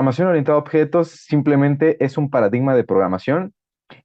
programación orientada a objetos simplemente es un paradigma de programación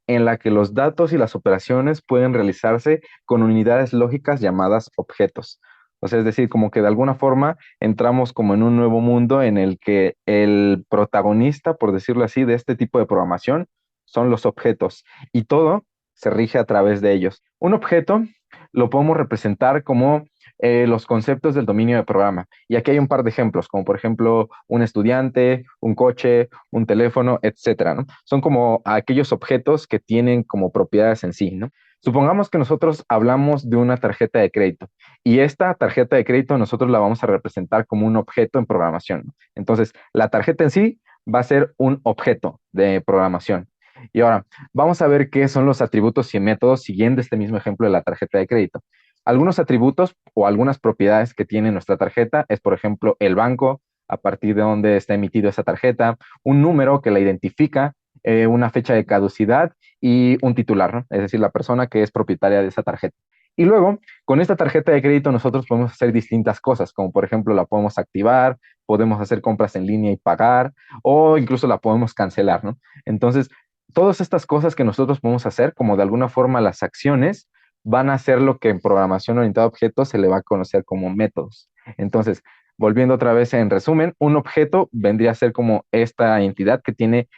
en la que los datos y las operaciones pueden realizarse con unidades lógicas llamadas objetos. O sea, es decir, como que de alguna forma entramos como en un nuevo mundo en el que el protagonista, por decirlo así, de este tipo de programación son los objetos y todo se rige a través de ellos. Un objeto lo podemos representar como los conceptos del dominio de programa. Y aquí hay un par de ejemplos, como por ejemplo un estudiante, un coche, un teléfono, etcétera, ¿no? Son como aquellos objetos que tienen como propiedades en sí, ¿no? Supongamos que nosotros hablamos de una tarjeta de crédito y esta tarjeta de crédito nosotros la vamos a representar como un objeto en programación, ¿no? Entonces, la tarjeta en sí va a ser un objeto de programación. Y ahora, vamos a ver qué son los atributos y métodos siguiendo este mismo ejemplo de la tarjeta de crédito. Algunos atributos o algunas propiedades que tiene nuestra tarjeta es, por ejemplo, el banco, a partir de donde está emitido esa tarjeta, un número que la identifica, una fecha de caducidad y un titular, ¿no? Es decir, la persona que es propietaria de esa tarjeta. Y luego, con esta tarjeta de crédito nosotros podemos hacer distintas cosas, como por ejemplo la podemos activar, podemos hacer compras en línea y pagar, o incluso la podemos cancelar, ¿no? Entonces, todas estas cosas que nosotros podemos hacer, como de alguna forma las acciones, van a ser lo que en programación orientada a objetos se le va a conocer como métodos. Entonces, volviendo otra vez en resumen, un objeto vendría a ser como esta entidad que tiene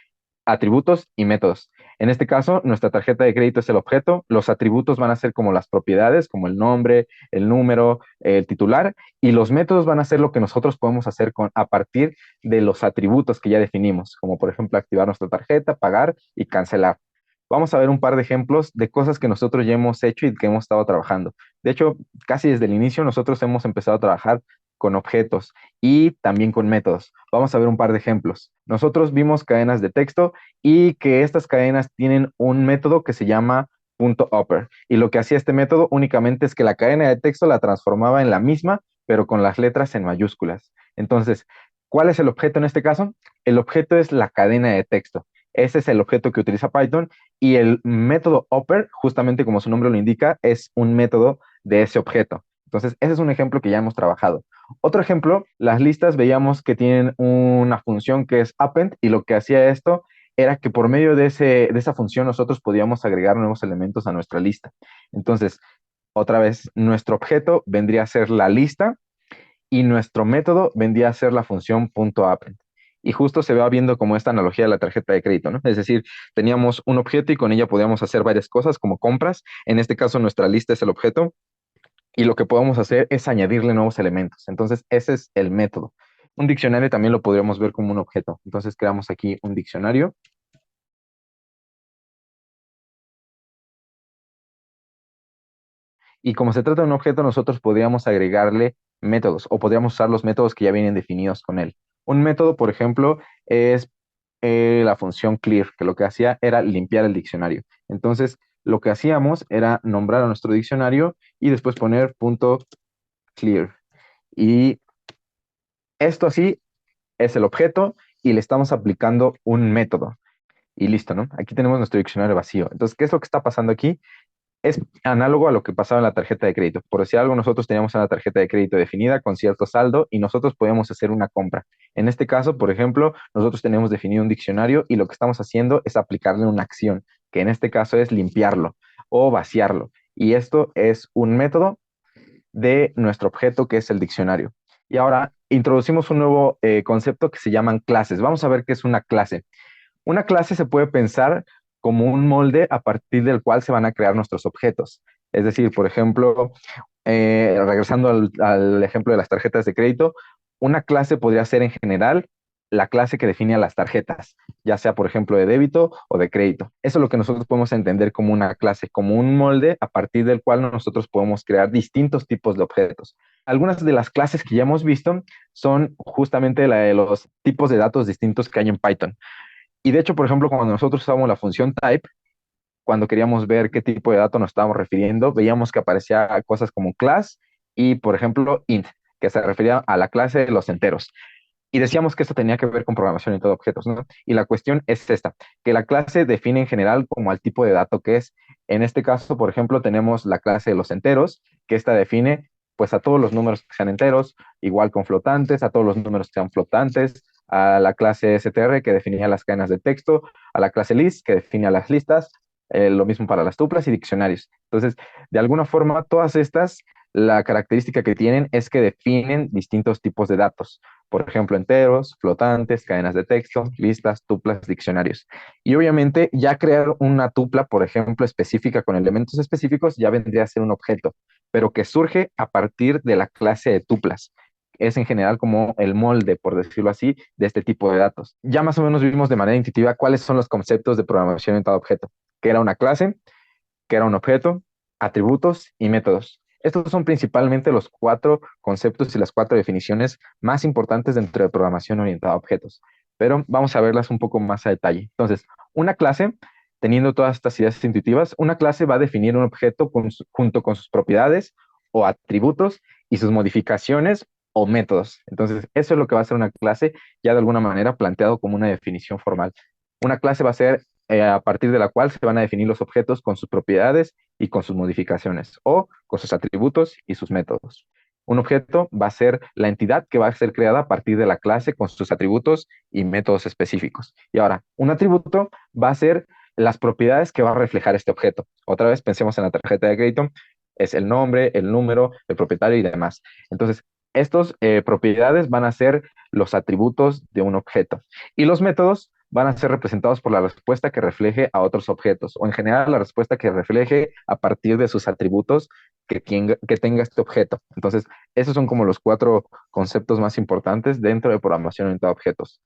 atributos y métodos. En este caso, nuestra tarjeta de crédito es el objeto, los atributos van a ser como las propiedades, como el nombre, el número, el titular, y los métodos van a ser lo que nosotros podemos hacer a partir de los atributos que ya definimos, como por ejemplo activar nuestra tarjeta, pagar y cancelar. Vamos a ver un par de ejemplos de cosas que nosotros ya hemos hecho y que hemos estado trabajando. De hecho, casi desde el inicio nosotros hemos empezado a trabajar con objetos y también con métodos. Vamos a ver un par de ejemplos. Nosotros vimos cadenas de texto y que estas cadenas tienen un método que se llama .upper. Y lo que hacía este método únicamente es que la cadena de texto la transformaba en la misma, pero con las letras en mayúsculas. Entonces, ¿cuál es el objeto en este caso? El objeto es la cadena de texto. Ese es el objeto que utiliza Python y el método upper, justamente como su nombre lo indica, es un método de ese objeto. Entonces, ese es un ejemplo que ya hemos trabajado. Otro ejemplo, las listas veíamos que tienen una función que es append y lo que hacía esto era que por medio de esa función nosotros podíamos agregar nuevos elementos a nuestra lista. Entonces, otra vez, nuestro objeto vendría a ser la lista y nuestro método vendría a ser la función .append. Y justo se va viendo como esta analogía de la tarjeta de crédito, ¿no? Es decir, teníamos un objeto y con ella podíamos hacer varias cosas como compras. En este caso, nuestra lista es el objeto y lo que podemos hacer es añadirle nuevos elementos. Entonces, ese es el método. Un diccionario también lo podríamos ver como un objeto. Entonces, creamos aquí un diccionario. Y como se trata de un objeto, nosotros podríamos agregarle métodos o podríamos usar los métodos que ya vienen definidos con él. Un método, por ejemplo, es la función clear, que lo que hacía era limpiar el diccionario. Entonces, lo que hacíamos era nombrar a nuestro diccionario y después poner punto clear. Y esto así es el objeto y le estamos aplicando un método. Y listo, ¿no? Aquí tenemos nuestro diccionario vacío. Entonces, ¿qué es lo que está pasando aquí? Es análogo a lo que pasaba en la tarjeta de crédito. Por decir algo, nosotros teníamos una tarjeta de crédito definida con cierto saldo y nosotros podíamos hacer una compra. En este caso, por ejemplo, nosotros tenemos definido un diccionario y lo que estamos haciendo es aplicarle una acción, que en este caso es limpiarlo o vaciarlo. Y esto es un método de nuestro objeto que es el diccionario. Y ahora introducimos un nuevo concepto que se llaman clases. Vamos a ver qué es una clase. Una clase se puede pensar como un molde a partir del cual se van a crear nuestros objetos. Es decir, por ejemplo, regresando al ejemplo de las tarjetas de crédito, una clase podría ser en general la clase que define a las tarjetas, ya sea, por ejemplo, de débito o de crédito. Eso es lo que nosotros podemos entender como una clase, como un molde a partir del cual nosotros podemos crear distintos tipos de objetos. Algunas de las clases que ya hemos visto son justamente la de los tipos de datos distintos que hay en Python. Y de hecho, por ejemplo, cuando nosotros usábamos la función type, cuando queríamos ver qué tipo de dato nos estábamos refiriendo, veíamos que aparecía cosas como class y, por ejemplo, int, que se refería a la clase de los enteros. Y decíamos que esto tenía que ver con programación y todo objetos, ¿no? Y la cuestión es esta, que la clase define en general como al tipo de dato que es. En este caso, por ejemplo, tenemos la clase de los enteros, que esta define pues a todos los números que sean enteros, igual con flotantes, a todos los números que sean flotantes, a la clase str que definía las cadenas de texto, a la clase list que definía las listas, lo mismo para las tuplas y diccionarios. Entonces, de alguna forma, todas estas, la característica que tienen es que definen distintos tipos de datos. Por ejemplo, enteros, flotantes, cadenas de texto, listas, tuplas, diccionarios. Y obviamente ya crear una tupla, por ejemplo, específica con elementos específicos, ya vendría a ser un objeto, pero que surge a partir de la clase de tuplas. Es en general como el molde, por decirlo así, de este tipo de datos. Ya más o menos vimos de manera intuitiva cuáles son los conceptos de programación orientada a objeto, que era una clase, que era un objeto, atributos y métodos. Estos son principalmente los cuatro conceptos y las cuatro definiciones más importantes dentro de programación orientada a objetos, pero vamos a verlas un poco más a detalle. Entonces, una clase, teniendo todas estas ideas intuitivas, una clase va a definir un objeto junto con sus propiedades o atributos y sus modificaciones o métodos. Entonces, eso es lo que va a ser una clase ya de alguna manera planteado como una definición formal. Una clase va a ser a partir de la cual se van a definir los objetos con sus propiedades y con sus modificaciones, o con sus atributos y sus métodos. Un objeto va a ser la entidad que va a ser creada a partir de la clase con sus atributos y métodos específicos. Y ahora, un atributo va a ser las propiedades que va a reflejar este objeto. Otra vez pensemos en la tarjeta de crédito, es el nombre, el número, el propietario y demás. Entonces, estas propiedades van a ser los atributos de un objeto. Y los métodos van a ser representados por la respuesta que refleje a otros objetos, o en general la respuesta que refleje a partir de sus atributos que tenga este objeto. Entonces, esos son como los cuatro conceptos más importantes dentro de programación orientada a objetos.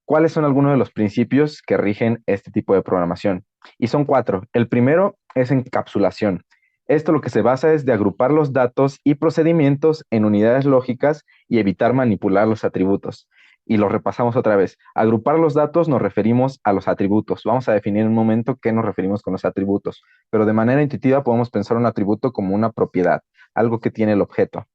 ¿Cuáles son algunos de los principios que rigen este tipo de programación? Y son cuatro. El primero es encapsulación. Esto lo que se basa es de agrupar los datos y procedimientos en unidades lógicas y evitar manipular los atributos. Y lo repasamos otra vez. Agrupar los datos nos referimos a los atributos. Vamos a definir en un momento qué nos referimos con los atributos, pero de manera intuitiva podemos pensar un atributo como una propiedad, algo que tiene el objeto.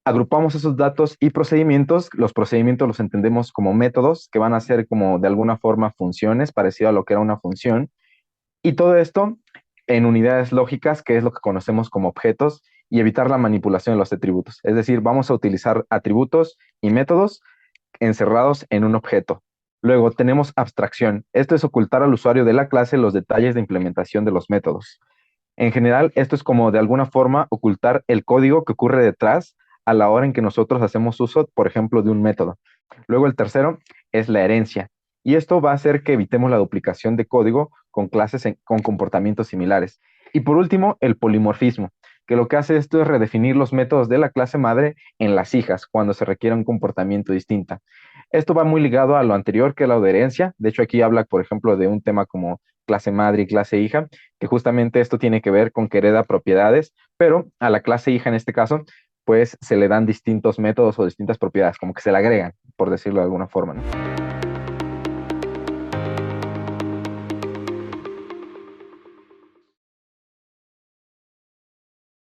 Agrupamos esos datos y procedimientos. Los procedimientos los entendemos como métodos que van a ser como de alguna forma funciones, parecido a lo que era una función. Y todo esto en unidades lógicas, que es lo que conocemos como objetos, y evitar la manipulación de los atributos. Es decir, vamos a utilizar atributos y métodos encerrados en un objeto. Luego tenemos abstracción. Esto es ocultar al usuario de la clase los detalles de implementación de los métodos. En general, esto es como de alguna forma ocultar el código que ocurre detrás a la hora en que nosotros hacemos uso, por ejemplo, de un método. Luego el tercero es la herencia. Y esto va a hacer que evitemos la duplicación de código con clases con comportamientos similares. Y por último, el polimorfismo, que lo que hace esto es redefinir los métodos de la clase madre en las hijas cuando se requiere un comportamiento distinto. Esto va muy ligado a lo anterior, que es la herencia. De hecho, aquí habla, por ejemplo, de un tema como clase madre y clase hija, que justamente esto tiene que ver con que hereda propiedades, pero a la clase hija en este caso, pues se le dan distintos métodos o distintas propiedades, como que se le agregan, por decirlo de alguna forma, ¿no?